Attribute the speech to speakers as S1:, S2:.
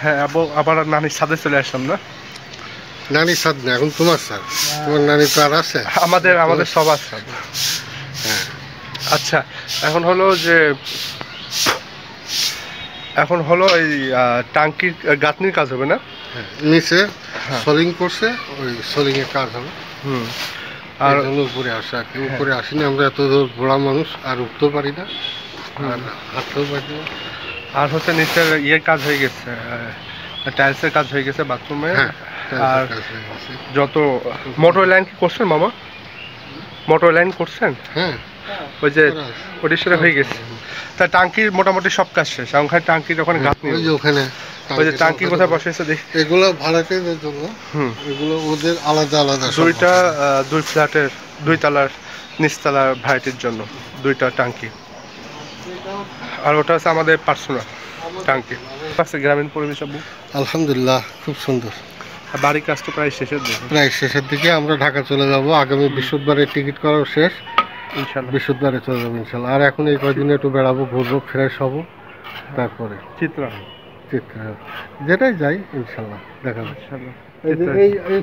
S1: হ্যাঁ, আবার নানির ছাদে চলে আসলাম না?
S2: নানির ছাদ না, এখন তোমার ছাদ। তোমার নানি তো আর আছে?
S1: আমাদের সবার ছাদ।
S2: হ্যাঁ।
S1: আচ্ছা, এখন হলো যে এই টাঙ্কির গাঁথনির কাজ হবে না?
S2: হ্যাঁ, নিচে
S1: হ্যাঁ।
S2: সলিং করছে, ওই সলিং এর কাজ হবে।
S1: হুম।
S2: আর
S1: আর
S2: জন্য উপরে আসা, কি
S1: হ্যাঁ।
S2: উপরে আসিনি আমরা, এত দূর বুড়া মানুষ আর উঠতেও পারি না, আর
S1: হুম।
S2: হাঁটতেও পারি না।
S1: আর হচ্ছে নিচের ইয়ের কাজ হয়ে গেছে, টাইলসের কাজ হয়ে গেছে বাথরুমে।
S2: হ্যাঁ,
S1: আর
S2: কাজ হয়ে গেছে।
S1: যত মোটর লাইন কি করছেন মামা? মোটর লাইন করছেন?
S2: হ্যাঁ,
S1: ওই যে
S2: করা আছে।
S1: ওটির সাথে হয়ে গেছে। তা টাঙ্কির মোটামুটি সব কাজ শেষ। ওখানে টাঙ্কির ওখানে গাঁথনি,
S2: ওই যে ওখানে
S1: ওই যে টাঙ্কি কোথায় বসেছে দেখি।
S2: এগুলো ভাড়াটেদের জন্য।
S1: হুম।
S2: এগুলো ওদের আলাদা আলাদা সব
S1: দুইটা
S2: বসানো।
S1: দুই ফ্ল্যাটের, দুই তলার নিচতলার ভাড়াটির জন্য দুইটা টাঙ্কি। আর ওটা হচ্ছে আমাদের পার্সোনাল টাঙ্কি। আছে গ্রামীণ পরিবেশ আব্বু।
S2: আলহামদুলিল্লাহ, খুব সুন্দর।
S1: আর বাড়ির কাজ তো প্রায় শেষের দিকে।
S2: প্রায় শেষের দিকে। আমরা ঢাকা চলে যাব আগামী বৃহস্পতিবারে, টিকিট করাও শেষ।
S1: ইনশাল্লাহ
S2: বৃহস্পতিবারে চলে যাবো ইনশাল্লাহ। আর এখন এই কয়দিনে একটু বেড়াবো, ঘুরবো, ফ্রেশ হবো, তারপরে
S1: চিত্রা।
S2: চিত্রা যেটাই যাই ইনশাল্লাহ দেখা যাবে।
S1: ইনশাল্লাহ
S2: এই যে
S1: চিত্রা।
S2: এই